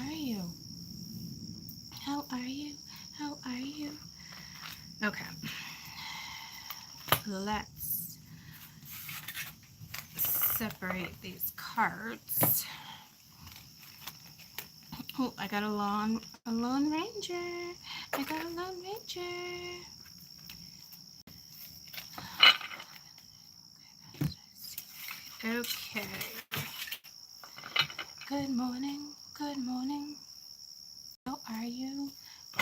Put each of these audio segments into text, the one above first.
are you? How are you? How are you? Okay. Let's separate these cards. Oh, I got a lone ranger. I got a lone ranger. Okay. Good morning. Good morning. How are you?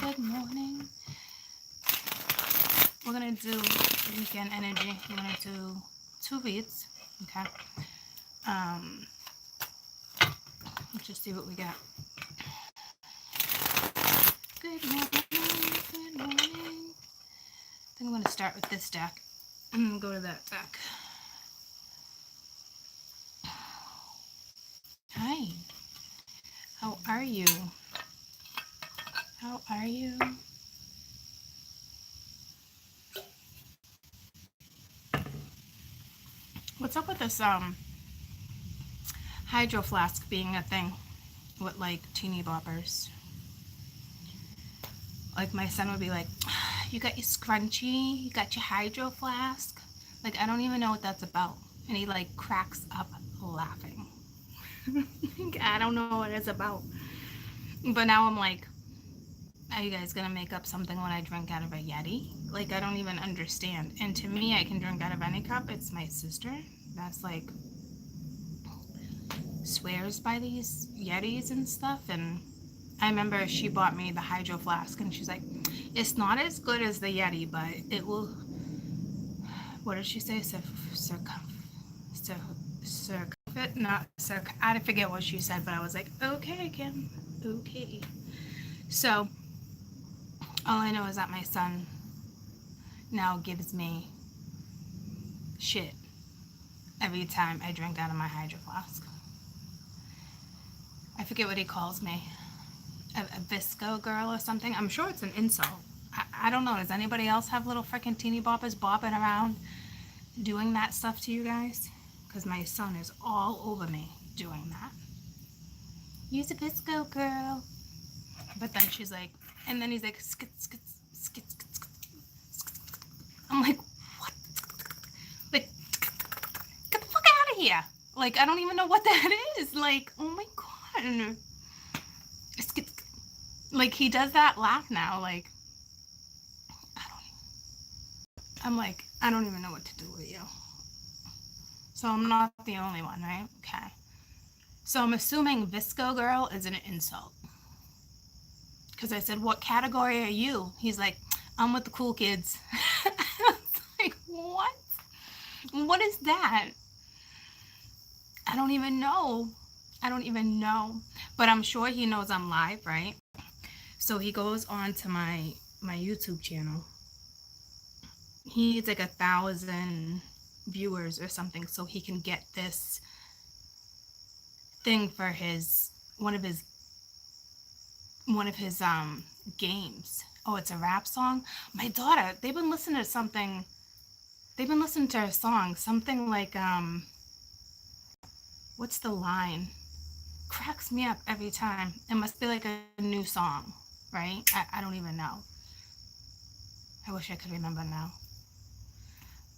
Good morning. We're gonna do weekend energy. We're gonna do 2 reads. Okay. Let's just see what we got. Good morning. Good morning. I think I'm gonna start with this deck and go to that deck. Hi. How are you? How are you? What's up with this hydro flask being a thing with like teeny boppers? Like my son would be like, you got your scrunchie, you got your hydro flask. Like I don't even know what that's about. And he like cracks up laughing. I don't know what it's about. But now I'm like, are you guys gonna make up something when I drink out of a Yeti? Like I don't even understand. And to me, I can drink out of any cup. It's my sister that's like swears by these Yetis and stuff. And I remember she bought me the hydro flask and she's like, it's not as good as the Yeti, but it will, what did she say? I forget what she said, but I was like, okay, Kim, okay. So all I know is that my son now gives me shit every time I drink out of my hydro flask. I forget what he calls me. A visco girl or something. I'm sure it's an insult. I don't know. Does anybody else have little freaking teeny boppers bopping around doing that stuff to you guys? Because my son is all over me doing that. Use a visco girl. But then she's like, and then he's like, skit, skit, skit, skit, skit, skit. I'm like, what? Like, get the fuck out of here. Like, I don't even know what that is. Like, oh my God. Skit, skit. Like, he does that laugh now. Like, I'm like, I don't even know what to do with you. So I'm not the only one, right? Okay. So I'm assuming Visco girl is an insult. Because I said, what category are you? He's like, I'm with the cool kids. I was like, what? What is that? I don't even know. I don't even know. But I'm sure he knows I'm live, right? So he goes on to my YouTube channel. He needs like 1,000 viewers or something so he can get this thing for his one of his games. Oh, it's a rap song. My daughter, they've been listening to something. They've been listening to a song, something like what's the line? Cracks me up every time. It must be like a new song, right? I don't even know. I wish I could remember now.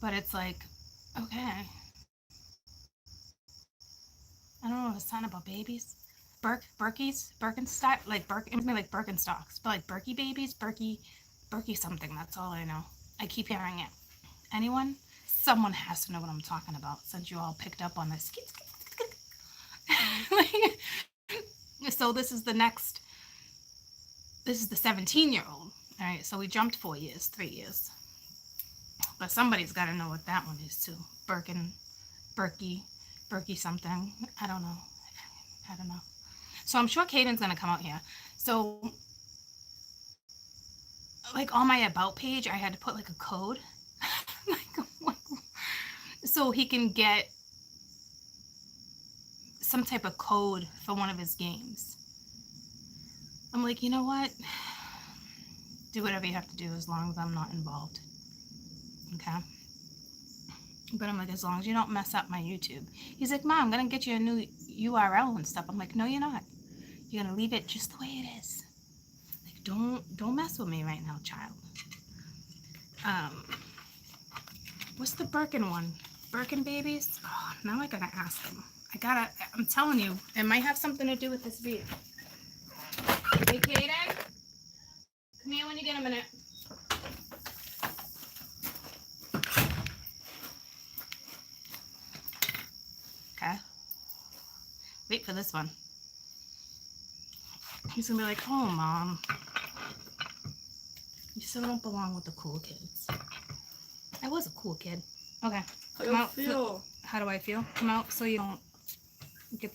But it's like, okay. I don't know what it's talking about, babies. Berkeys, Birkenstock, like it was like Birkenstocks, but like Berkey babies, Berkey something. That's all I know. I keep hearing it. Anyone? Someone has to know what I'm talking about since you all picked up on this. So this is the 17-year-old. All right, so we jumped 4 years, 3 years. But somebody's got to know what that one is too. Berkey something. I don't know. So I'm sure Caden's going to come out here. So like on my about page, I had to put like a code. So he can get some type of code for one of his games. I'm like, you know what? Do whatever you have to do as long as I'm not involved. Okay? But I'm like, as long as you don't mess up my YouTube. He's like, Mom, I'm going to get you a new URL and stuff. I'm like, no, you're not. You're gonna leave it just the way it is. Like, don't mess with me right now, child. What's the Birkin one? Birkin babies? Oh, now I gotta ask them. I'm telling you, it might have something to do with this video. Hey, Kaden, come here when you get a minute. Okay. Wait for this one. He's gonna be like, oh, Mom, you still don't belong with the cool kids. I was a cool kid. Okay. Come out. How do I feel? Come out so you don't get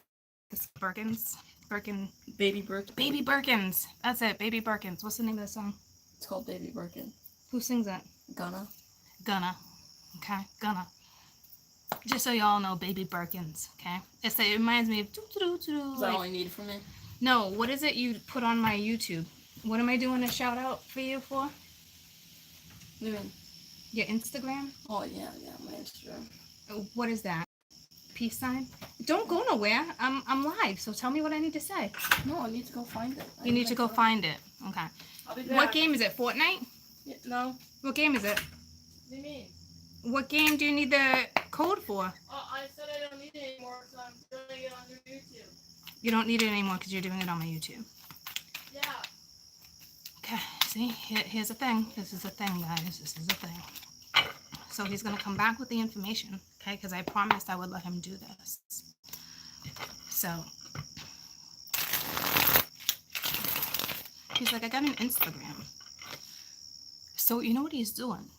this Birkins. Baby Birkin. Baby Birkins. That's it. Baby Birkins. What's the name of the song? It's called Baby Birkin. Who sings it? Gunna. Okay. Gunna. Just so y'all know, Baby Birkins. Okay. It reminds me of. Is that all you need from me? No. What is it you put on my YouTube? What am I doing a shout out for you for? What do you mean? Your Instagram? Oh, yeah, my Instagram. What is that? Peace sign? Don't go nowhere. I'm live, so tell me what I need to say. No, I need to go find it. You need to go find it. Okay. I'll be back. What game is it? Fortnite? Yeah, no. What game is it? What do you mean? What game do you need the code for? I said I don't need it anymore because I'm doing it on your YouTube. You don't need it anymore because you're doing it on my YouTube. Yeah. Okay, see? Here's the thing. This is a thing, guys. This is a thing. So he's going to come back with the information, okay? Because I promised I would let him do this. So he's like, I got an Instagram. So you know what he's doing?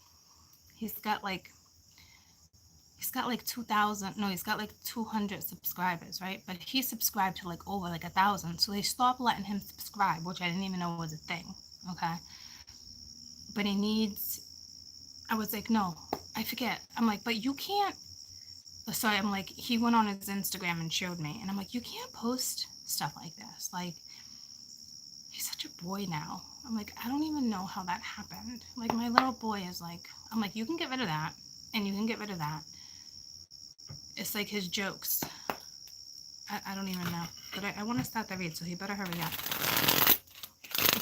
He's got like 2,000. No, he's got like 200 subscribers, right? But he subscribed to like over like 1,000. So they stopped letting him subscribe, which I didn't even know was a thing, okay? But he needs. I was like, no, I forget. I'm like, but you can't. So I'm like, he went on his Instagram and showed me. And I'm like, you can't post stuff like this. Like, he's such a boy now. I'm like, I don't even know how that happened. Like, my little boy is like, I'm like, you can get rid of that. And you can get rid of that. It's like his jokes. I don't even know. But I want to start the read, so he better hurry up.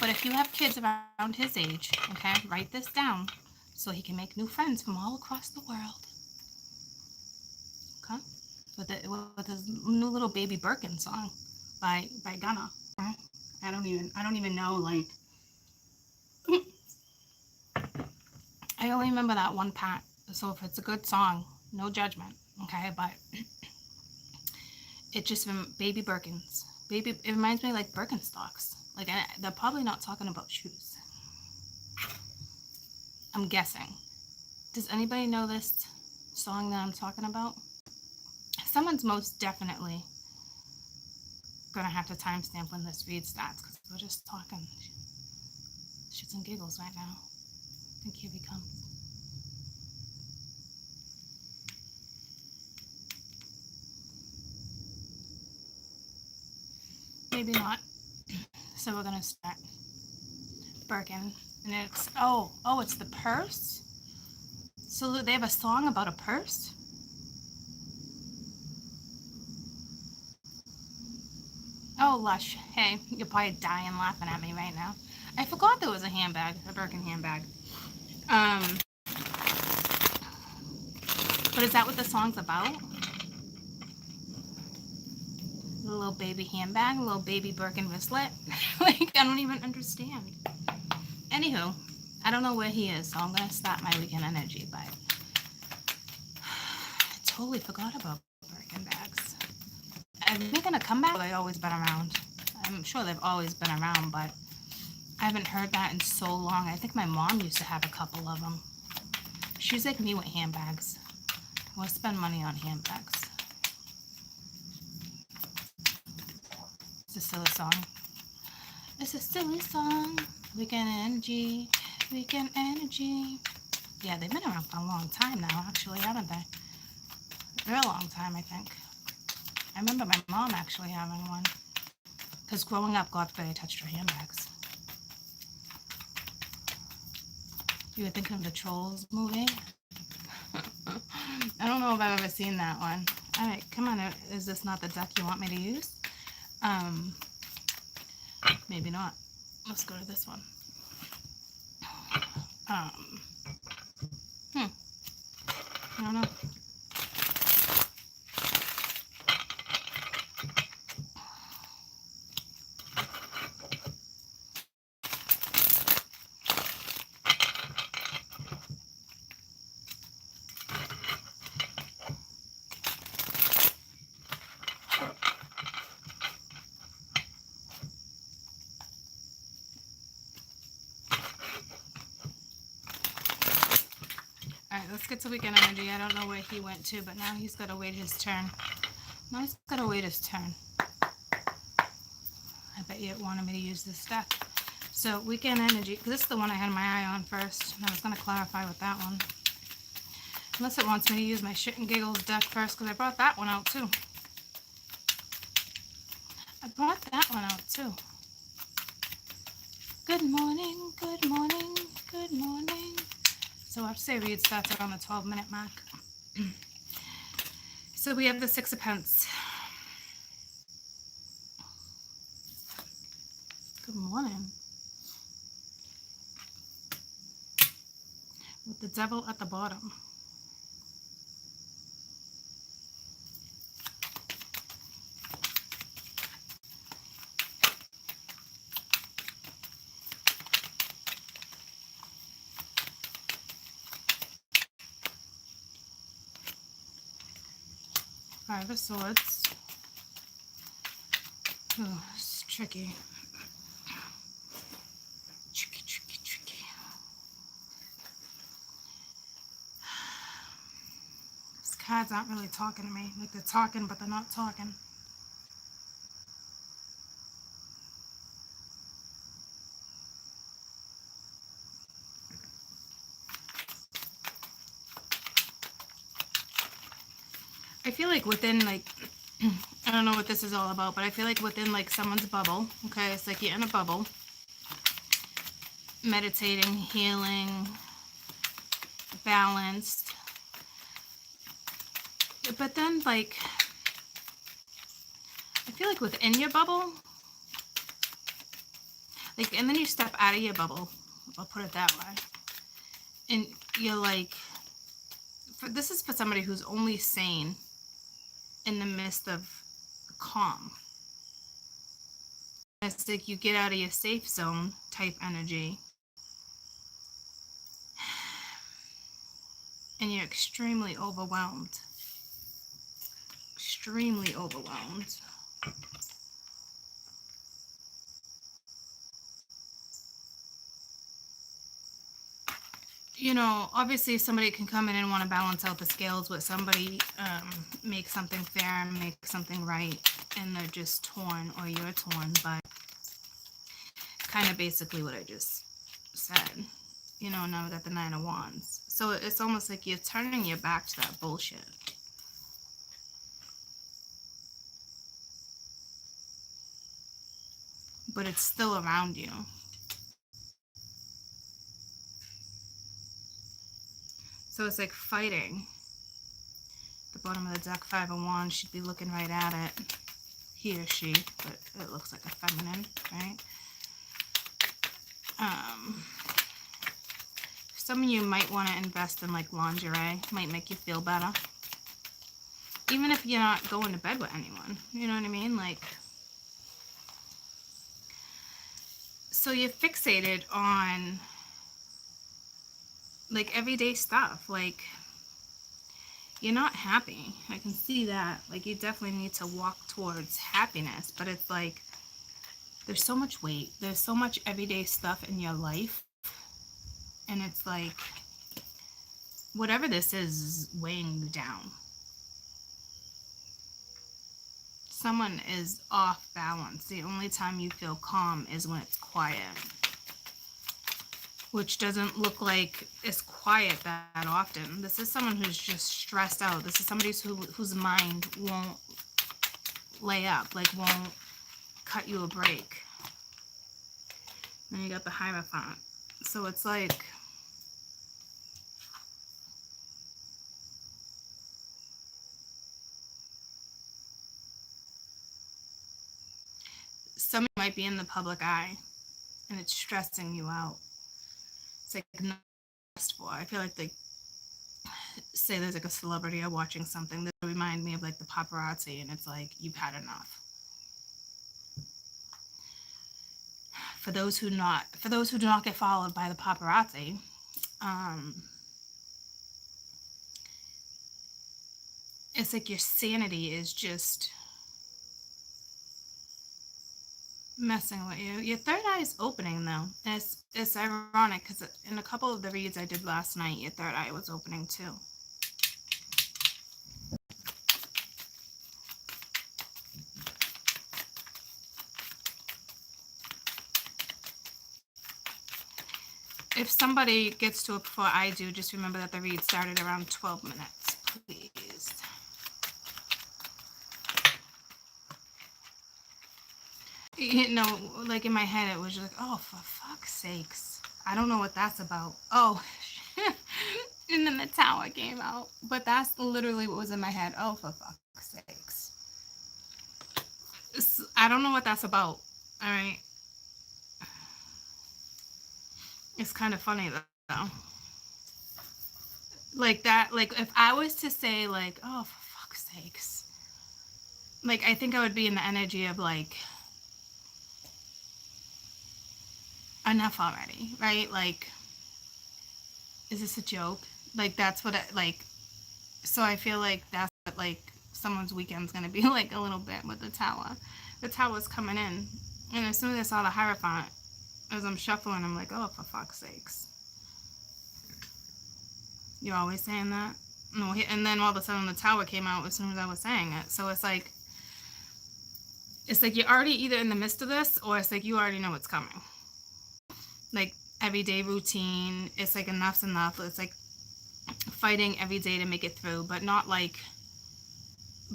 But if you have kids around his age, okay, write this down. So he can make new friends from all across the world. Okay? With his new little Baby Birkin song by Gunna. Okay? I don't even know, like. I only remember that one part. So if it's a good song, no judgment. Okay? But it just Baby Birkins. It reminds me of like Birkenstocks. Like, they're probably not talking about shoes. I'm guessing. Does anybody know this song that I'm talking about? Someone's most definitely gonna have to timestamp when this read starts because we're just talking shits and giggles right now. I think here he comes. Maybe not. So we're gonna start. Birkin. And it's, it's the purse? So they have a song about a purse? Oh, Lush. Hey, you're probably dying laughing at me right now. I forgot there was a handbag, a Birkin handbag. But is that what the song's about? A little baby handbag, a little baby Birkin wristlet? Like, I don't even understand. Anywho, I don't know where he is, so I'm going to start my weekend energy, but I totally forgot about Birkin bags. Are they going to come back? They've always been around. I'm sure they've always been around, but I haven't heard that in so long. I think my mom used to have a couple of them. She's like me with handbags. I want to spend money on handbags. It's a silly song. It's a silly song. Weekend energy. Weekend energy. Yeah, they've been around for a long time now, actually, haven't they? A real long time, I think. I remember my mom actually having one. Because growing up, God forbid I touched her handbags. You were thinking of the Trolls movie? I don't know if I've ever seen that one. Alright, come on. Is this not the deck you want me to use? Maybe not. Let's go to this one. Um, I don't know. Alright, let's get to weekend energy. I don't know where he went to, but now he's got to wait his turn. Now he's got to wait his turn. I bet you it wanted me to use this deck. So, weekend energy, because this is the one I had my eye on first, and I was going to clarify with that one. Unless it wants me to use my shit and giggles deck first, because I brought that one out too. I brought that one out too. Good morning, good morning, good morning. So our say read starts around the 12-minute mark. So we have the Six of Pence. Good morning. With the Devil at the bottom. Five of Swords. Oh, it's tricky. Tricky, tricky, tricky. These cards aren't really talking to me. Like they're talking, but they're not talking. I feel like within like I don't know what this is all about, but I feel like within like someone's bubble, okay, it's like you're in a bubble, meditating, healing, balanced, but then like I feel like within your bubble, like, and then you step out of your bubble, I'll put it that way, and you're like, this is for somebody who's only sane in the midst of calm. It's like you get out of your safe zone type energy and you're extremely overwhelmed. Extremely overwhelmed. You know, obviously somebody can come in and want to balance out the scales with somebody, make something fair and make something right, and they're just torn, or you're torn, but kind of basically what I just said. You know, now we got the Nine of Wands. So it's almost like you're turning your back to that bullshit. But it's still around you. So it's like fighting. The bottom of the deck, Five of Wands, should be looking right at it. He or she, but it looks like a feminine, right? Some of you might want to invest in like lingerie. Might make you feel better. Even if you're not going to bed with anyone. You know what I mean? Like, so you're fixated on like everyday stuff. Like, you're not happy. I can see that. Like, you definitely need to walk towards happiness. But it's like, there's so much weight. There's so much everyday stuff in your life. And it's like, whatever this is weighing you down. Someone is off balance. The only time you feel calm is when it's quiet. Which doesn't look like it's quiet that often. This is someone who's just stressed out. This is somebody whose mind won't lay up, like won't cut you a break. Then you got the Hierophant. So it's like, somebody might be in the public eye and it's stressing you out. It's like not stressed for. I feel like they say there's like a celebrity or watching something that remind me of like the paparazzi, and it's like you've had enough. For those who do not get followed by the paparazzi, um, it's like your sanity is just messing with you. Your third eye is opening though. And it's ironic because in a couple of the reads I did last night, your third eye was opening too. If somebody gets to it before I do, just remember that the read started around 12 minutes, please. You know, like in my head, it was just like, oh, for fuck's sakes. I don't know what that's about. Oh, and then the tower came out. But that's literally what was in my head. Oh, for fuck's sakes. I don't know what that's about. All right. It's kind of funny though. Like that, like if I was to say like, oh, for fuck's sakes. Like I think I would be in the energy of like, enough already, right? Like, is this a joke? Like that's what I like. So I feel like that's what like someone's weekend's gonna be like a little bit with the tower. The tower's coming in, and as soon as I saw the Hierophant, as I'm shuffling, I'm like, oh, for fuck's sakes. You're always saying that? No, and then all of a sudden the tower came out as soon as I was saying it. So it's like you're already either in the midst of this, or it's like you already know what's coming. Like everyday routine, it's like enough's enough. It's like fighting every day to make it through, but not like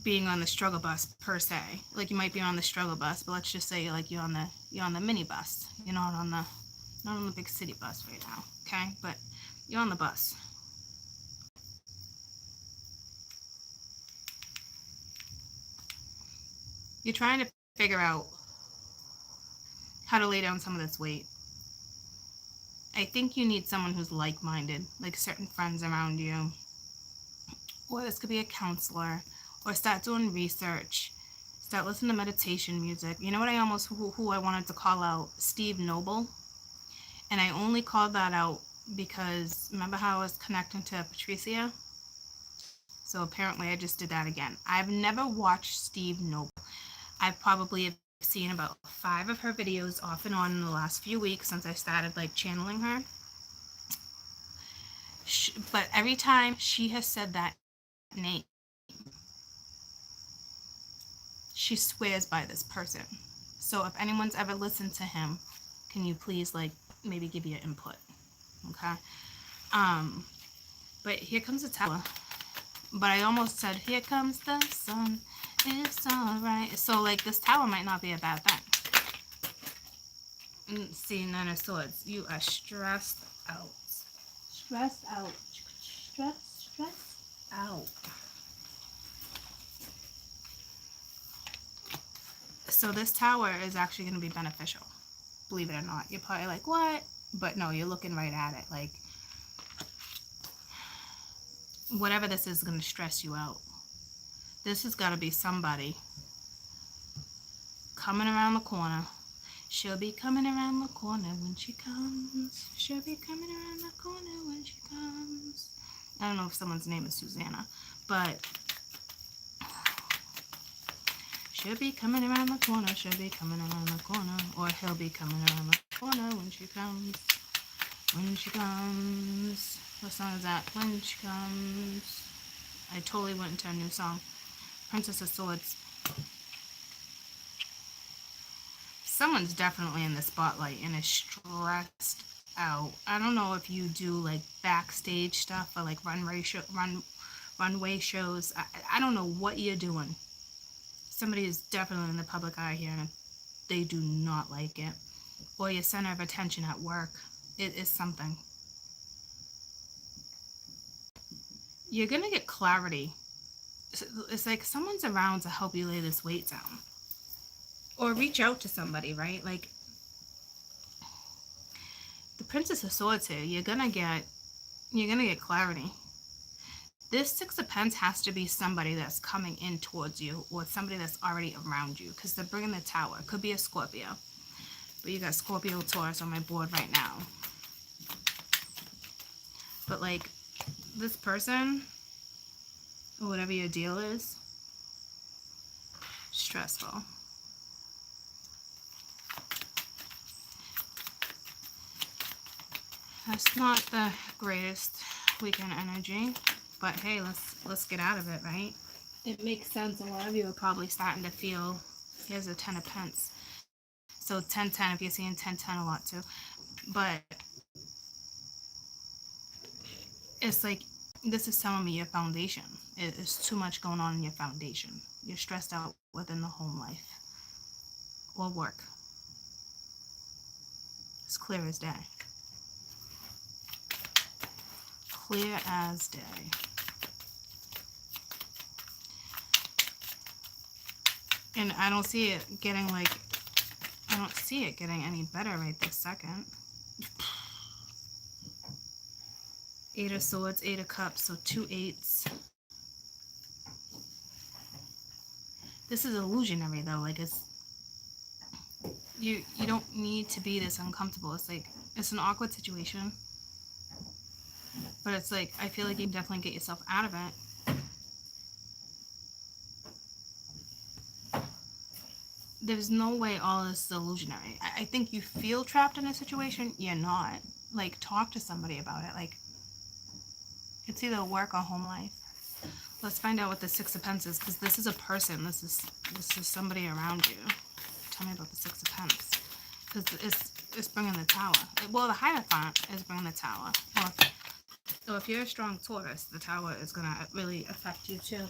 being on the struggle bus per se. Like you might be on the struggle bus, but let's just say like you're on the mini bus. You're not on the big city bus right now, okay? But you're on the bus. You're trying to figure out how to lay down some of this weight. I think you need someone who's like-minded, like certain friends around you, or this could be a counselor, or start doing research, start listening to meditation music. You know what I almost, who I wanted to call out? Steve Noble. And I only called that out because remember how I was connecting to Patricia? So apparently I just did that again. I've never watched Steve Noble. I probably have seen about 5 of her videos off and on in the last few weeks since I started like channeling her. But every time she has said that name, she swears by this person. So if anyone's ever listened to him, can you please like maybe give your input? Okay. But here comes the tower. But I almost said, here comes the sun. It's alright. So like this tower might not be a bad thing. See, Nine of Swords. You are stressed out. Stressed out. Stressed out. So this tower is actually going to be beneficial. Believe it or not. You're probably like, what? But no, you're looking right at it. Like, whatever this is going to stress you out. This has got to be somebody coming around the corner. She'll be coming around the corner when she comes. She'll be coming around the corner when she comes. I don't know if someone's name is Susanna, but she'll be coming around the corner. She'll be coming around the corner. Or he'll be coming around the corner when she comes. When she comes. What song is that? When she comes. I totally went into a new song. Princess of Swords. Someone's definitely in the spotlight and is stressed out. I don't know if you do like backstage stuff or like runway shows. I don't know what you're doing. Somebody is definitely in the public eye here and they do not like it. Or your center of attention at work. It is something. You're gonna get clarity. It's like someone's around to help you lay this weight down. or reach out to somebody, right? Like the Princess of Swords here, you're gonna get clarity. This Six of Pence has to be somebody that's coming in towards you or somebody that's already around you, because they're bringing the Tower. It could be a Scorpio, but you got Scorpio, Taurus on my board right now. But like this person or whatever your deal is, stressful. That's not the greatest weekend energy, but hey, let's get out of it, right? It makes sense. A lot of you are probably starting to feel, here's a 10 of Pence. So 10-10, if you're seeing 10-10 a lot too. But it's like, this is telling me your foundation. It's too much going on in your foundation. You're stressed out within the home life or work. It's clear as day. Clear as day. And I don't see it getting any better right this second. Eight of Swords, Eight of Cups, so 2 8s. This is illusionary though, like you don't need to be this uncomfortable. It's like, it's an awkward situation, but it's like, I feel like you can definitely get yourself out of it. There's no way all this is illusionary. I think you feel trapped in a situation. You're not. Like, talk to somebody about it. Like, it's either work or home life. Let's find out what the Six of Pence is, because this is a person. This is somebody around you. Tell me about the Six of Pence, because it's bringing the Tower. Well, the Hierophant is bringing the Tower. So if you're a strong Taurus, the Tower is going to really affect you too.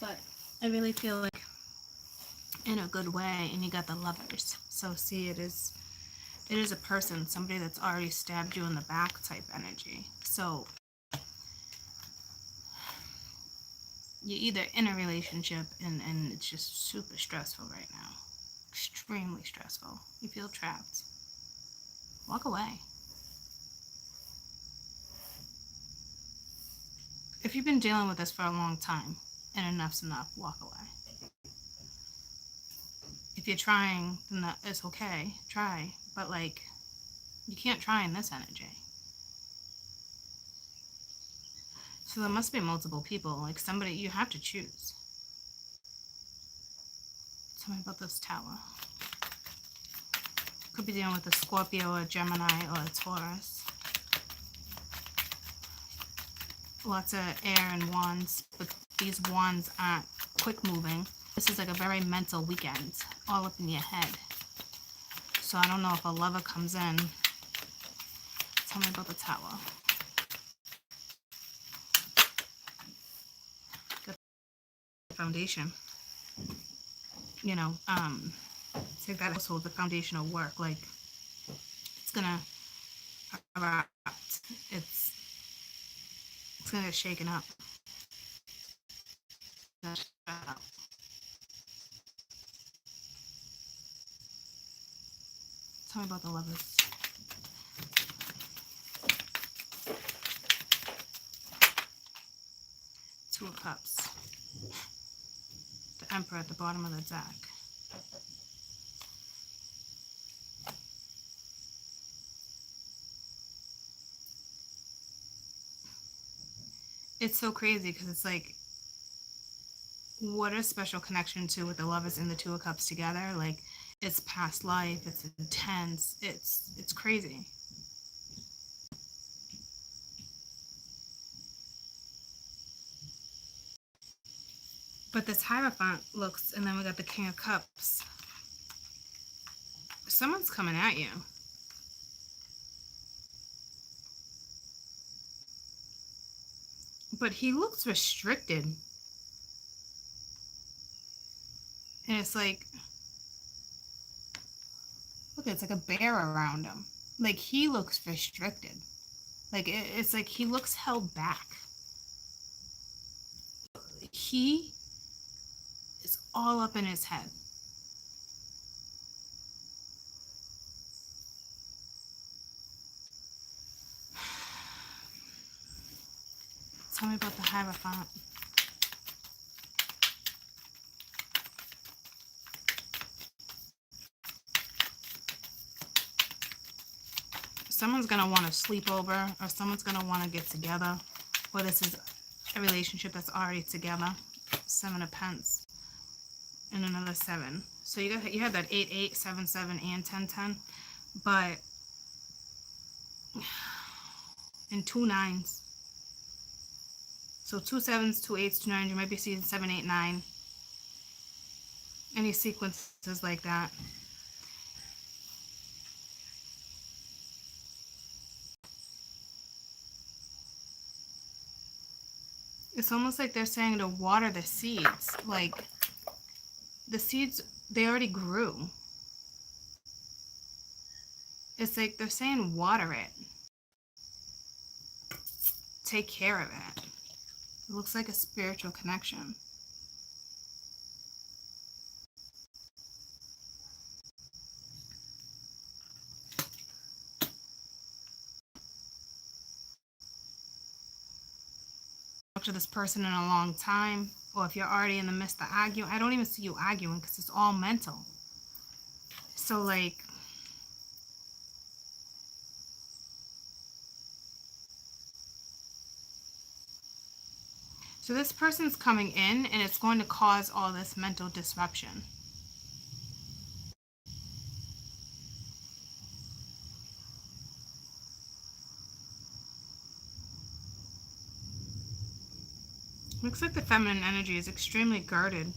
But I really feel like in a good way, and you got the Lovers. So see, it is a person, somebody that's already stabbed you in the back type energy. So you're either in a relationship and it's just super stressful right now. Extremely stressful. You feel trapped. Walk away. If you've been dealing with this for a long time and enough's enough, walk away. If you're trying, then it's okay. Try. But like, you can't try in this energy. So there must be multiple people. Like somebody, you have to choose. Tell me about this Tower. Could be dealing with a Scorpio, a Gemini, or a Taurus. Lots of air and wands, but these wands aren't quick moving. This is like a very mental weekend, all up in your head. So I don't know if a lover comes in. Tell me about the Tower. Got the foundation. You know, take that household, the foundational work, like it's gonna erupt. It's gonna get shaken up. Tell me about the Lovers. Two of Cups. The Emperor at the bottom of the deck. It's so crazy because it's like, what a special connection to with the Lovers and the Two of Cups together. Like, it's past life, it's intense, it's crazy. But this Hierophant looks, and then we got the King of Cups. Someone's coming at you. But he looks restricted. And it's like, look, it's like a bear around him. Like, he looks restricted. Like, it's like he looks held back. He is all up in his head. Tell me about the Hierophant. Someone's going to want to sleep over, or someone's going to want to get together, or this is a relationship that's already together. 7 of Pence and another 7. So you had that 8, 8, 7, 7, and 10, 10, but and 2 9s. So 2 7s, 2 8s, 2 9s. You might be seeing 7, 8, 9. Any sequences like that. It's almost like they're saying to water the seeds. Like, the seeds, they already grew. It's like they're saying water it. Take care of it. It looks like a spiritual connection. Talk to this person in a long time, or if you're already in the midst of arguing, I don't even see you arguing because it's all mental. So like, so this person's coming in and it's going to cause all this mental disruption. Looks like the feminine energy is extremely guarded.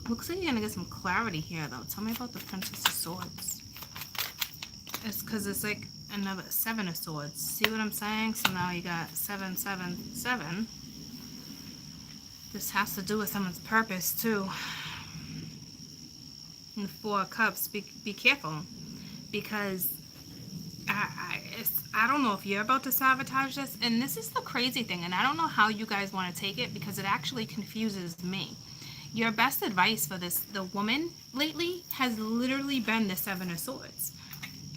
Looks like you're going to get some clarity here, though. Tell me about the Princess of Swords. It's because it's like another 7 of Swords. See what I'm saying? So now you got 7, 7, 7. This has to do with someone's purpose, too. And the 4 of Cups. Be careful. Because I don't know if you're about to sabotage this, and this is the crazy thing, and I don't know how you guys want to take it because it actually confuses me. Your best advice for the woman lately has literally been the 7 of Swords,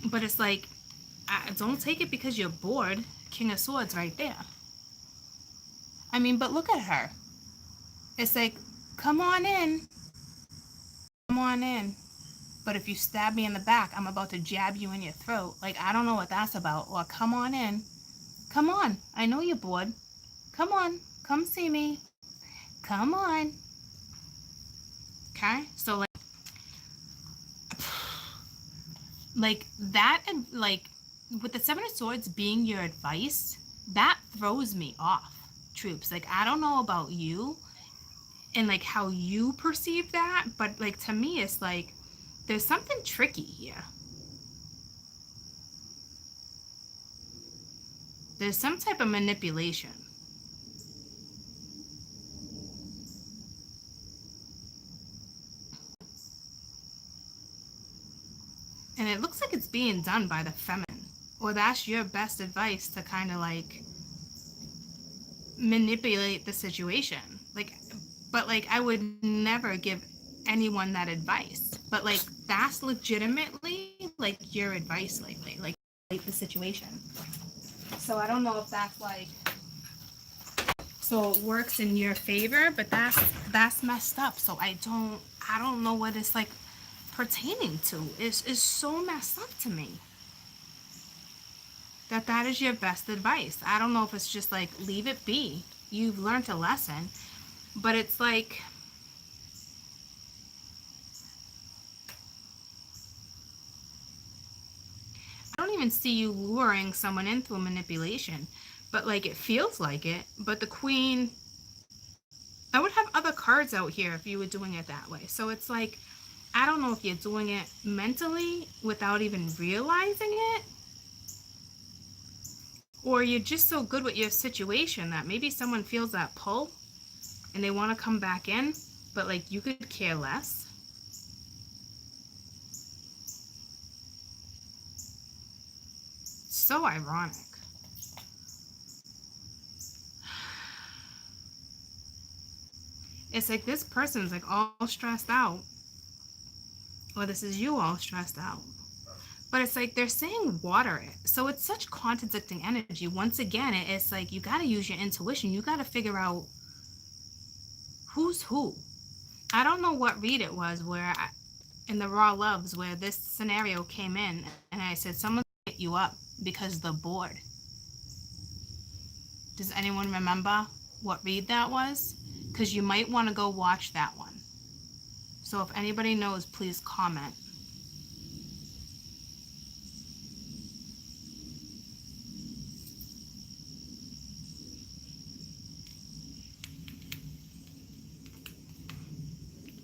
but it's like, don't take it because you're bored. King of Swords right there. I mean, but look at her. It's like, come on in, but if you stab me in the back, I'm about to jab you in your throat. Like, I don't know what that's about. Or come on in. Come on. I know you're bored. Come on. Come see me. Come on. Okay? So, like that, and like, with the 7 of Swords being your advice, that throws me off, troops. Like, I don't know about you and, like, how you perceive that, but, like, to me, it's like, there's something tricky here. There's some type of manipulation. And it looks like it's being done by the feminine. Or that's your best advice to kind of, like, manipulate the situation. Like, but, like, I would never give anyone that advice. But, like, that's legitimately, like, your advice lately. Like, the situation. So I don't know if that's, like, so it works in your favor, but that's messed up. So I don't know what it's, like, pertaining to. It's so messed up to me. That is your best advice. I don't know if it's just like, leave it be. You've learned a lesson. But it's like, I don't even see you luring someone in through manipulation. But, like, it feels like it. But the Queen, I would have other cards out here if you were doing it that way. So it's like, I don't know if you're doing it mentally without even realizing it, or you're just so good with your situation that maybe someone feels that pull and they want to come back in, but, like, you could care less. So ironic. It's like this person's, like, all stressed out. Or this is you all stressed out. But it's like they're saying water it. So it's such contradicting energy. Once again, it's like you got to use your intuition. You got to figure out who's who. I don't know what read it was where in the Raw Loves where this scenario came in and I said, someone hit you up because the board. Does anyone remember what read that was? Because you might want to go watch that one. So if anybody knows, please comment.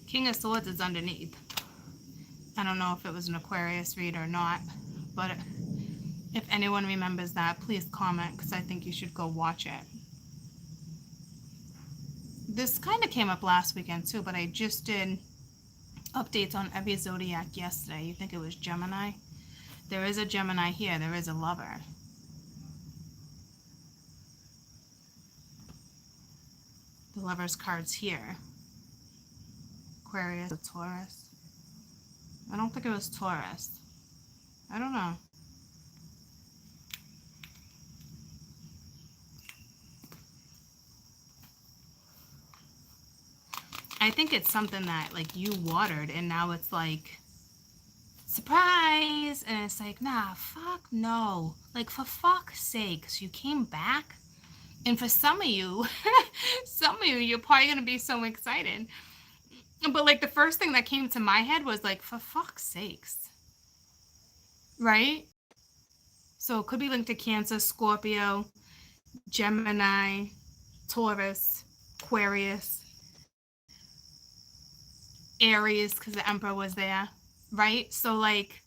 King of Swords is underneath. I don't know if it was an Aquarius read or not, but if anyone remembers that, please comment because I think you should go watch it. This kind of came up last weekend too, but I just did updates on every zodiac yesterday. You think it was Gemini? There is a Gemini here. There is a lover. The lover's card's here. Aquarius, a Taurus. I don't think it was Taurus. I don't know. I think it's something that like you watered and now it's like surprise, and it's like, nah, fuck no. Like, for fuck's sakes, you came back. And for some of you, you're probably gonna be so excited. But like the first thing that came to my head was like, for fuck's sakes. Right? So it could be linked to Cancer, Scorpio, Gemini, Taurus, Aquarius, Aries, because the Emperor was there, right? So like,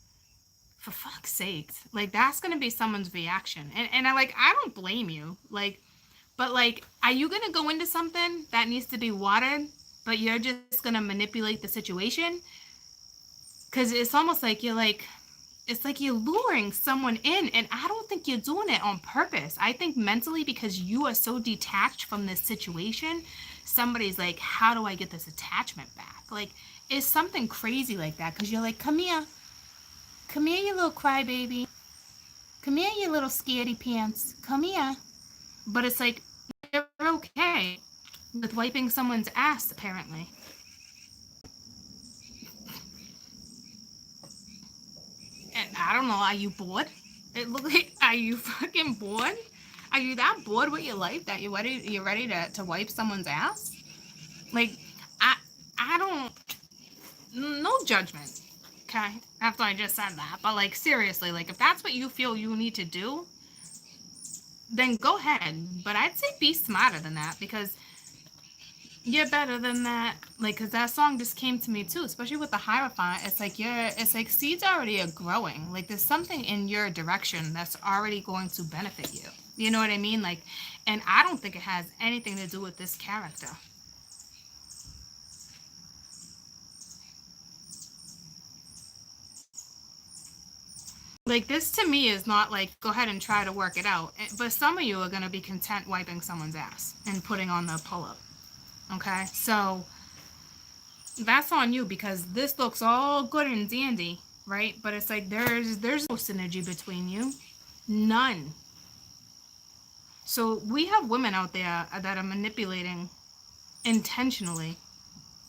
for fuck's sake, like that's gonna be someone's reaction, and I don't blame you, like, but like, are you gonna go into something that needs to be watered, but you're just gonna manipulate the situation? Because it's almost like you're like, it's like you're luring someone in, and I don't think you're doing it on purpose. I think mentally, because you are so detached from this situation, somebody's like, how do I get this attachment back? Like, it's something crazy like that, because you're like, come here, you little crybaby, come here, you little scaredy pants, come here. But it's like, you're okay with wiping someone's ass, apparently. And I don't know, are you bored? It looks like, are you fucking bored? Are you that bored with your life that you're ready to wipe someone's ass? Like, I don't, no judgment, okay, after I just said that. But like, seriously, like, if that's what you feel you need to do, then go ahead. But I'd say be smarter than that, because you're better than that. Like, because that song just came to me too, especially with the Hierophant. It's like seeds already are growing. Like, there's something in your direction that's already going to benefit you. You know what I mean? Like, and I don't think it has anything to do with this character. Like, this to me is not like, go ahead and try to work it out. But some of you are going to be content wiping someone's ass and putting on the pull-up. Okay? So, that's on you, because this looks all good and dandy, right? But it's like, there's no synergy between you. None. So, we have women out there that are manipulating intentionally,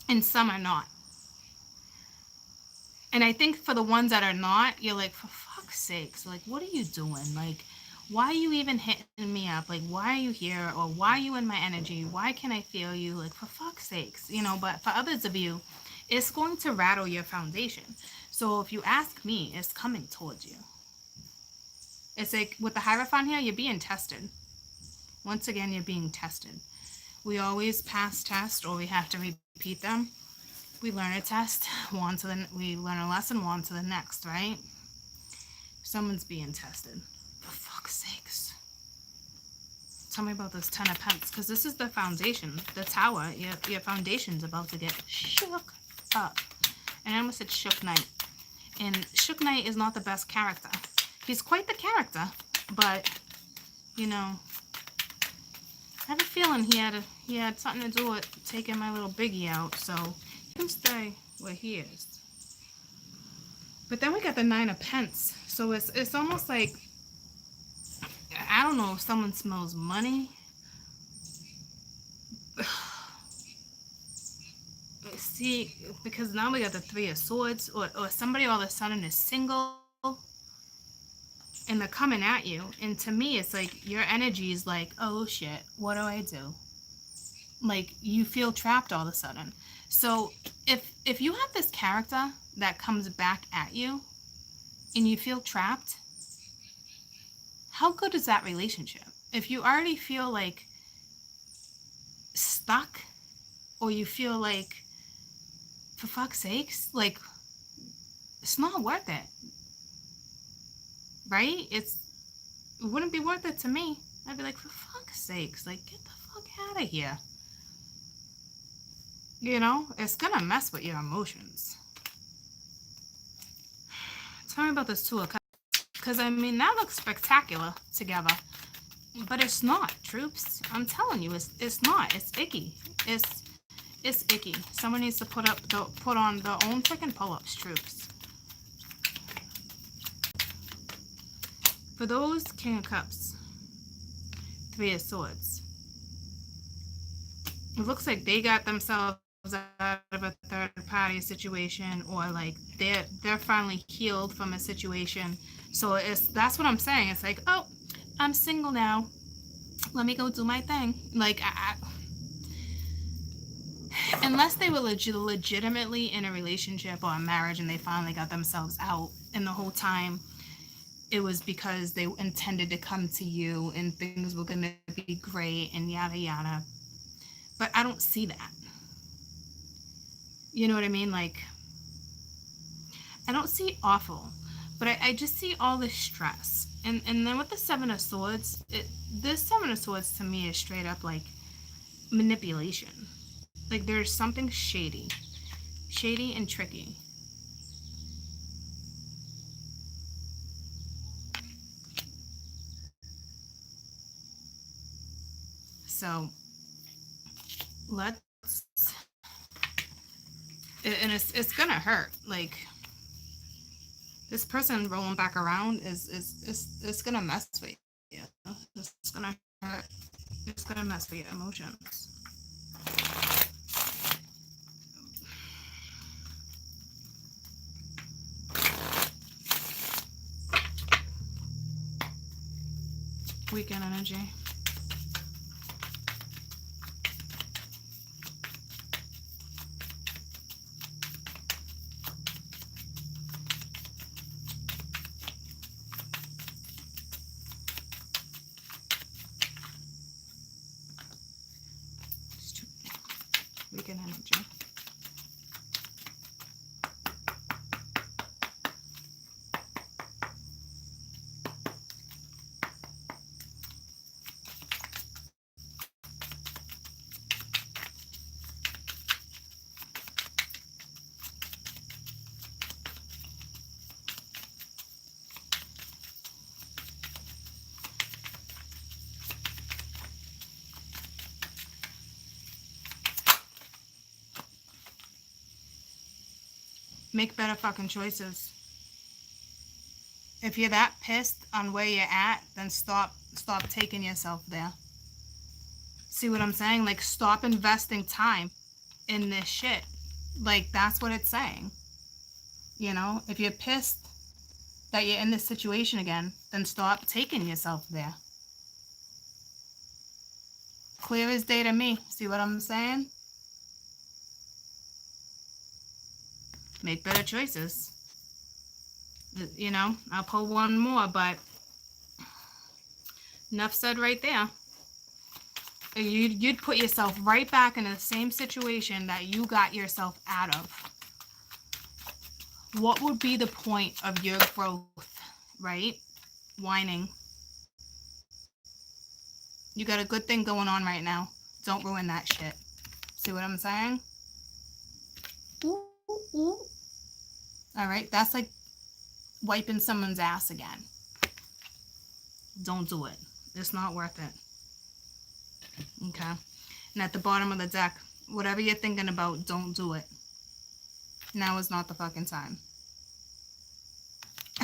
and some are not. And I think for the ones that are not, you're like, for fuck's sakes, like, what are you doing? Like, why are you even hitting me up? Like, why are you here? Or why are you in my energy? Why can I feel you? Like, for fuck's sakes, you know. But for others of you, it's going to rattle your foundation. So if you ask me, it's coming towards you. It's like with the Hierophant here, you're being tested. Once again, you're being tested. We always pass tests, or we have to repeat them. We learn a test, we learn a lesson, on to the next, right? Someone's being tested. For fuck's sakes. Tell me about this 10 of Pentacles, because this is the foundation, the tower. Your foundation's about to get shook up. And I almost said Shook Knight. And Shook Knight is not the best character. He's quite the character, but, you know, I have a feeling he had something to do with taking my little biggie out, so he can stay where he is. But then we got the Nine of Pence. So it's almost like, I don't know if someone smells money. See, because now we got the Three of Swords, or somebody all of a sudden is single and they're coming at you. And to me, it's like your energy is like, oh shit, what do I do? Like you feel trapped all of a sudden. So if you have this character that comes back at you and you feel trapped, how good is that relationship? If you already feel like stuck, or you feel like, for fuck's sakes, like it's not worth it, right? It wouldn't be worth it to me. I'd be like, for fuck's sakes, like get the fuck out of here. You know, it's gonna mess with your emotions. Tell me about this Two of Cups, because I mean that looks spectacular together, but it's not, troops. I'm telling you, it's not. It's icky. It's icky. Someone needs to put on their own freaking pull-ups, troops. For those King of Cups, Three of Swords, it looks like they got themselves out of a third party situation, or like they're finally healed from a situation. So that's what I'm saying. It's like, oh, I'm single now. Let me go do my thing. Like unless they were legitimately in a relationship or a marriage and they finally got themselves out, and the whole time it was because they intended to come to you and things were going to be great and yada yada. But I don't see that. You know what I mean? Like, I don't see awful, but I just see all this stress. And then with the Seven of Swords, this Seven of Swords to me is straight up like manipulation. Like there's something shady and tricky. So let's, and it's gonna hurt. Like this person rolling back around is it's gonna mess with you. It's gonna hurt. It's gonna mess with your emotions. Weekend energy. Weekend energy. Make better fucking choices. If you're that pissed on where you're at, then stop taking yourself there. See what I'm saying? Like stop investing time in this shit. Like that's what it's saying. You know, if you're pissed that you're in this situation again, then stop taking yourself there. Clear as day to me. See what I'm saying? Make better choices. You know, I'll pull one more, but enough said right there. You'd put yourself right back in the same situation that you got yourself out of. What would be the point of your growth, right? Whining. You got a good thing going on right now. Don't ruin that shit. See what I'm saying? Ooh, ooh. All right, that's like wiping someone's ass again. Don't do it. It's not worth it. Okay? And at the bottom of the deck, whatever you're thinking about, don't do it. Now is not the fucking time.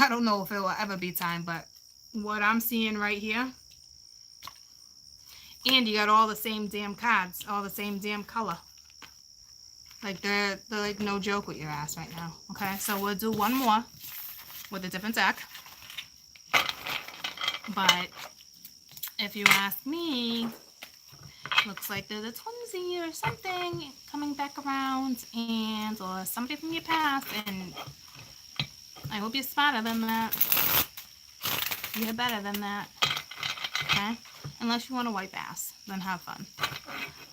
I don't know if it will ever be time, but what I'm seeing right here, and you got all the same damn cards, all the same damn color. Like they're like no joke with your ass right now. Okay, so we'll do one more with a different deck. But if you ask me, looks like there's a twinsy or something coming back around, and or somebody from your past, and I hope you're smarter than that. You're better than that. Okay? Unless you want to wipe ass, then have fun.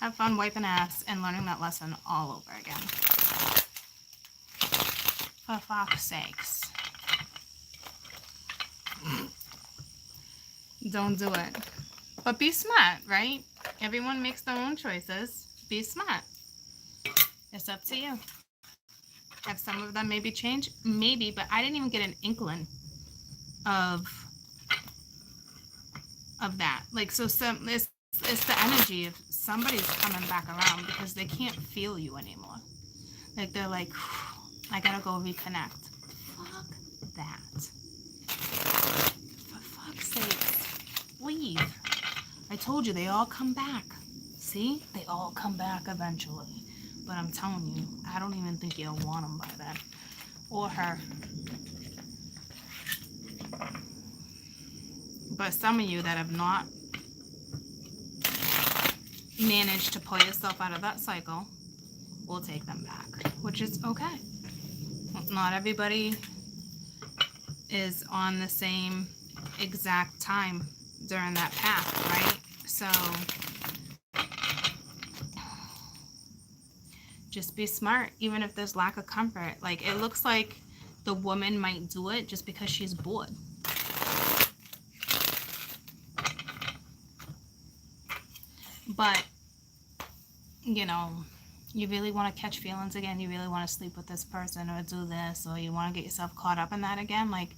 Have fun wiping ass and learning that lesson all over again. For fuck's sakes. Don't do it. But be smart, right? Everyone makes their own choices. Be smart. It's up to you. Have some of them maybe change? Maybe, but I didn't even get an inkling of that. Like, so it's the energy of somebody's coming back around because they can't feel you anymore. Like, they're like, I gotta go reconnect. Fuck that. For fuck's sake, leave. I told you, they all come back. See? They all come back eventually. But I'm telling you, I don't even think you'll want them by then. Or her. But some of you that have not managed to pull yourself out of that cycle will take them back, which is okay. Not everybody is on the same exact time during that path, right? So just be smart, even if there's lack of comfort. Like, it looks like the woman might do it just because she's bored. But, you know, you really want to catch feelings again, you really want to sleep with this person or do this, or you want to get yourself caught up in that again, like,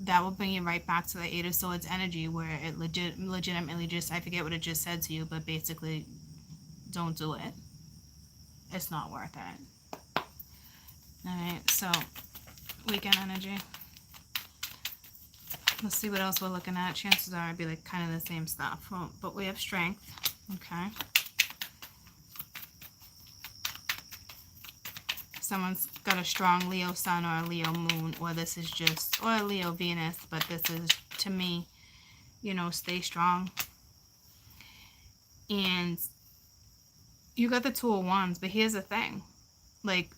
that will bring you right back to the Eight of Swords energy, where it legitimately just, I forget what it just said to you, but basically, don't do it. It's not worth it. Alright, so, weekend energy. Let's see what else we're looking at. Chances are it'd be like kind of the same stuff. Well, but we have strength. Okay. Someone's got a strong Leo sun or a Leo moon, or this is just, or a Leo Venus, but this is, to me, you know, stay strong. And you got the Two of Wands, but here's the thing. Like,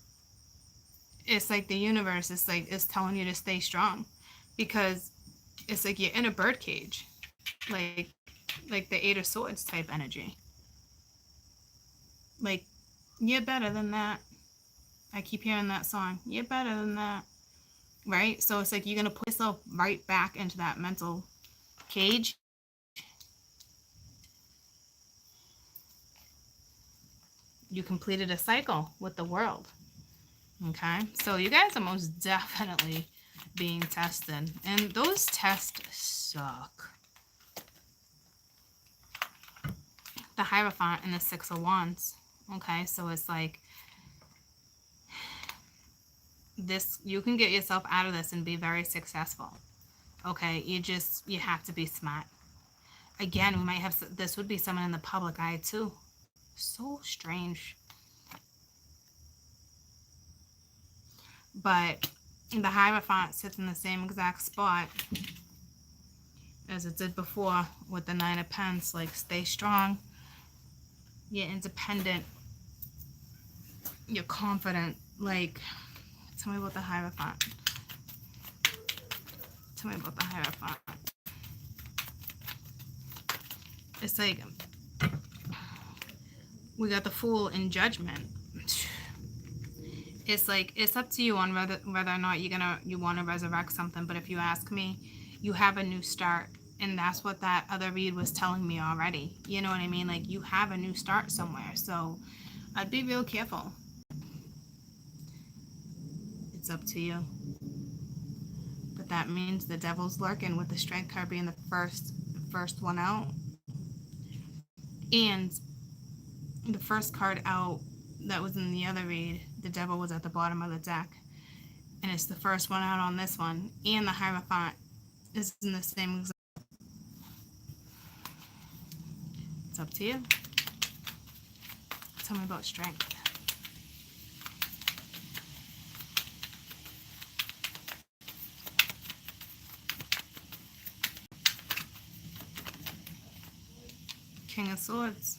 it's like the universe is like, is telling you to stay strong, because it's like you're in a birdcage, like the Eight of Swords type energy. Like, you're better than that. I keep hearing that song. You're better than that, right? So it's like you're gonna put yourself right back into that mental cage. You completed a cycle with the world. Okay, so you guys are most definitely being tested, and those tests suck. The Hierophant and the Six of Wands. Okay, so it's like this, you can get yourself out of this and be very successful. Okay, you have to be smart. Again, we might have, this would be someone in the public eye too. So strange. But the Hierophant sits in the same exact spot as it did before with the Nine of Pentacles. Like, stay strong. You're independent. You're confident. Like, tell me about the Hierophant. Tell me about the Hierophant. It's like, we got the Fool in Judgment. It's like, it's up to you on whether or not you want to resurrect something. But if you ask me, you have a new start. And that's what that other read was telling me already. You know what I mean? Like, you have a new start somewhere. So I'd be real careful. It's up to you. But that means the Devil's lurking, with the Strength card being the first one out. And the first card out that was in the other read, the Devil was at the bottom of the deck. And it's the first one out on this one. And the Hierophant is in the same exact. It's up to you. Tell me about strength. King of Swords.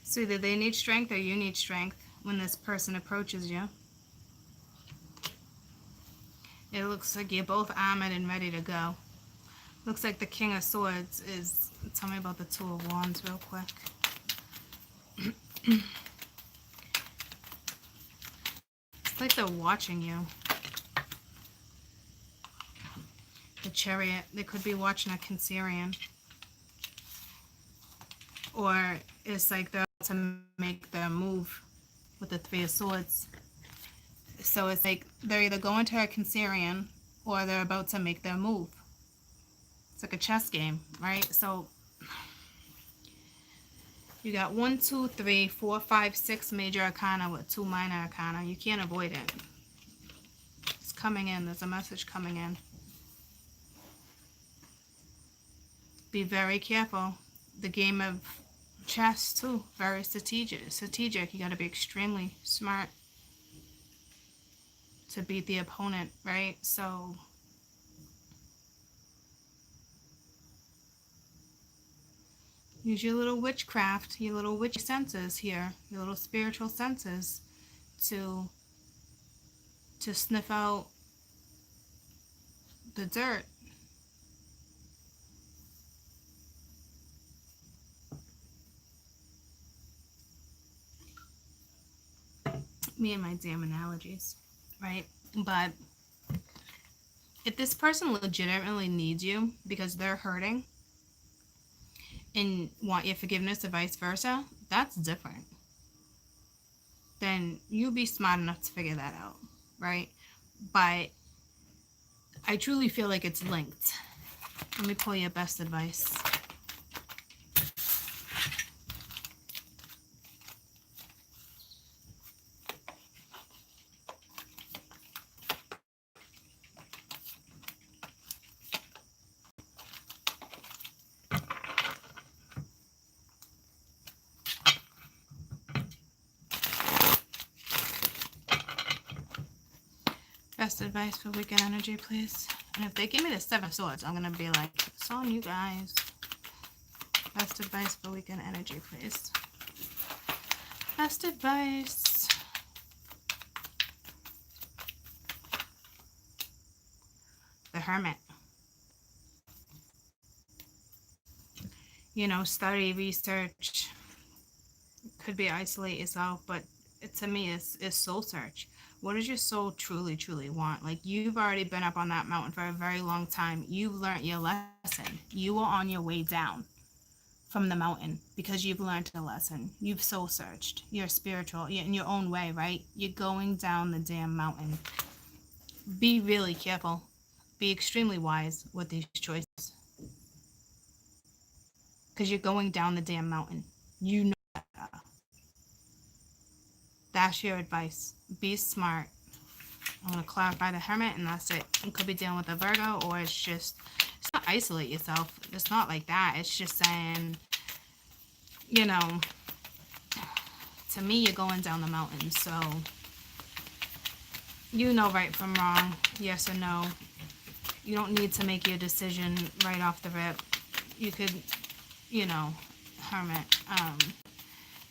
So either they need strength or you need strength when this person approaches you. It looks like you're both armored and ready to go. Looks like the King of Swords is... Tell me about the Two of Wands real quick. It's like they're watching you. The Chariot. They could be watching a Cancerian. Or it's like they're about to make their move with the Three of Swords. So it's like they're either going to a Cancerian or they're about to make their move. It's like a chess game, right? So you got 1, 2, 3, 4, 5, 6 major arcana with 2 minor arcana. You can't avoid it. It's coming in. There's a message coming in. Be very careful. The game of chess too, very strategic. You got to be extremely smart to beat the opponent, right? So use your little witchcraft, your little witchy senses here, your little spiritual senses to sniff out the dirt. Me and my damn analogies, right? But if this person legitimately needs you because they're hurting and want your forgiveness or vice versa, that's different. Then you be smart enough to figure that out, right? But I truly feel like it's linked. Let me pull your best advice. Best advice for weekend energy, please. And if they give me the Seven of Swords, I'm going to be like, it's on you guys. Best advice for weekend energy, please. Best advice. The Hermit. You know, study, research. Could be isolate yourself, but to me, it's soul search. What does your soul truly, truly want? Like, you've already been up on that mountain for a very long time. You've learned your lesson. You are on your way down from the mountain because you've learned a lesson. You've soul searched. You're spiritual. You're in your own way, right? You're going down the damn mountain. Be really careful. Be extremely wise with these choices. Because you're going down the damn mountain. You know that. That's your advice. Be smart. I'm going to clarify the Hermit, and that's it. You could be dealing with a Virgo, or it's not isolate yourself. It's not like that. It's just saying, you know, to me, you're going down the mountain. So, you know right from wrong, yes or no. You don't need to make your decision right off the rip. You could, you know, Hermit,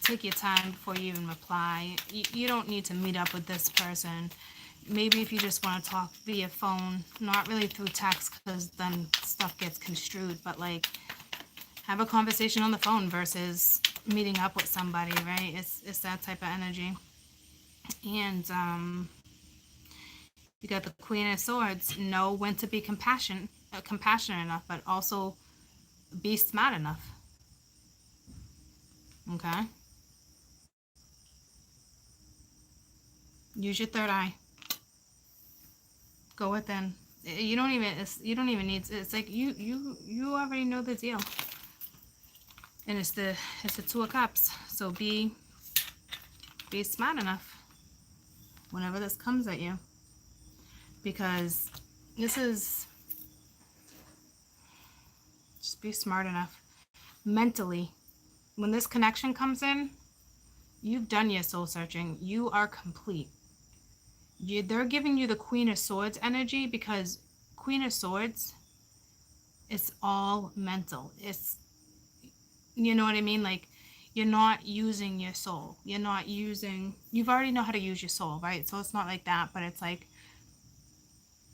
take your time before you even reply. You don't need to meet up with this person. Maybe if you just want to talk via phone, not really through text, because then stuff gets construed, but like have a conversation on the phone versus meeting up with somebody, right? It's that type of energy. And you got the Queen of Swords. Know when to be compassionate enough, but also be smart enough. Okay? Use your third eye. Go within. You don't even need. It's like you already know the deal. And it's the Two of Cups. So be smart enough whenever this comes at you. because this is, just be smart enough mentally. When this connection comes in, you've done your soul searching. You are complete. They're giving you the Queen of Swords energy, because Queen of Swords, it's all mental. It's, you know what I mean? Like, you're not using your soul. You've already know how to use your soul, right? So it's not like that, but it's like,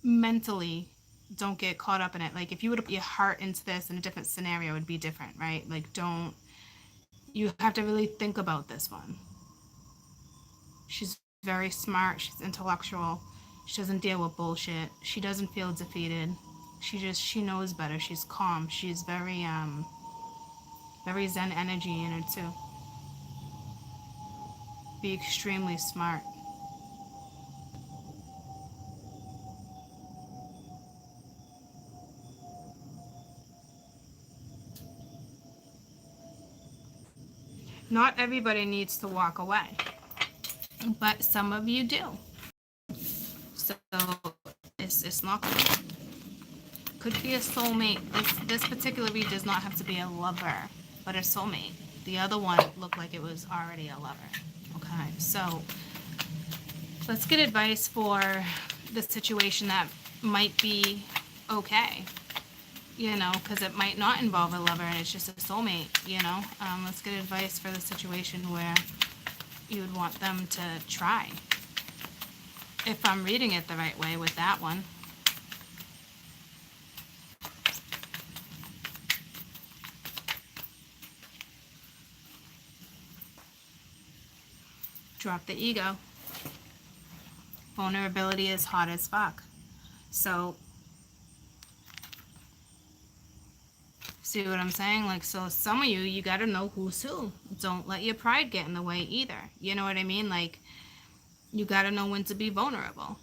mentally, don't get caught up in it. Like, if you would put your heart into this in a different scenario, it would be different, right? Like, you have to really think about this one. She's very smart. She's intellectual. She doesn't deal with bullshit. She doesn't feel defeated. She knows better. She's calm. She's very zen energy in her too. Be extremely smart. Not everybody needs to walk away, but some of you do. So it's not good. Could be a soulmate. This particular read does not have to be a lover, but a soulmate. The other one looked like it was already a lover. Okay, so let's get advice for the situation that might be okay, you know, because it might not involve a lover and it's just a soulmate, you know. Let's get advice for the situation where you would want them to try. If I'm reading it the right way with that one. Drop the ego. Vulnerability is hot as fuck. So, see what I'm saying? Like, so some of you got to know who's who. Don't let your pride get in the way either. You know what I mean? Like, you got to know when to be vulnerable.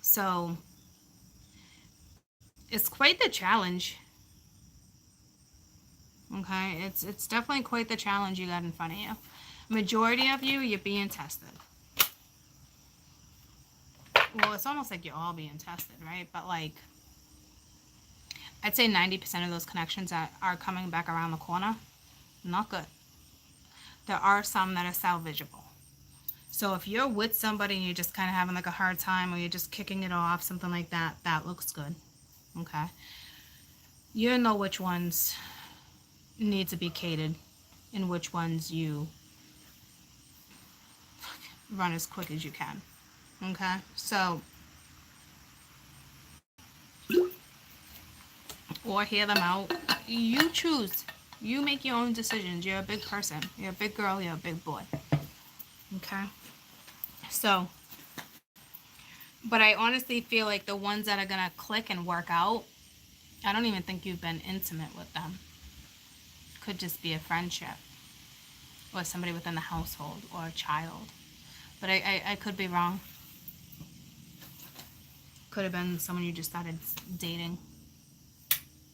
So, it's quite the challenge. Okay? It's definitely quite the challenge you got in front of you. Majority of you, you're being tested. Well, it's almost like you're all being tested, right? But, like, I'd say 90% of those connections that are coming back around the corner, not good. There are some that are salvageable. So if you're with somebody and you're just kind of having like a hard time, or you're just kicking it off, something like that, that looks good. Okay? You know which ones need to be catered and which ones you run as quick as you can. Okay? So, or hear them out. You choose. You make your own decisions. You're a big person. You're a big girl. You're a big boy. Okay? So, but I honestly feel like the ones that are going to click and work out, I don't even think you've been intimate with them. Could just be a friendship, or somebody within the household, or a child. But I could be wrong. Could have been someone you just started dating.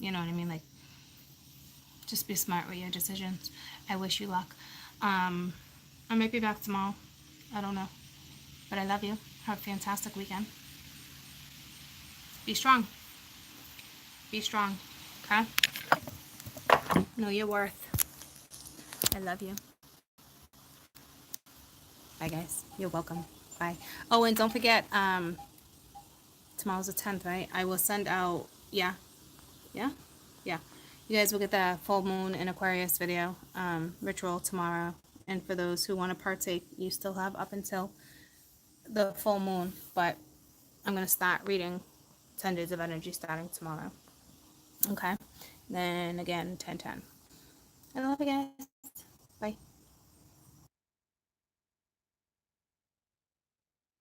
You know what I mean? Like, just be smart with your decisions. I wish you luck. I might be back tomorrow. I don't know. But I love you. Have a fantastic weekend. Be strong. Be strong. Okay? Know your worth. I love you. Bye, guys. You're welcome. Bye. Oh, and don't forget, tomorrow's the 10th, right? I will send out, yeah. You guys will get the full moon in Aquarius video, ritual tomorrow. And for those who want to partake, you still have up until the full moon. But I'm going to start reading 10 Days of Energy starting tomorrow. Okay? Then again, 10/10. I love you guys.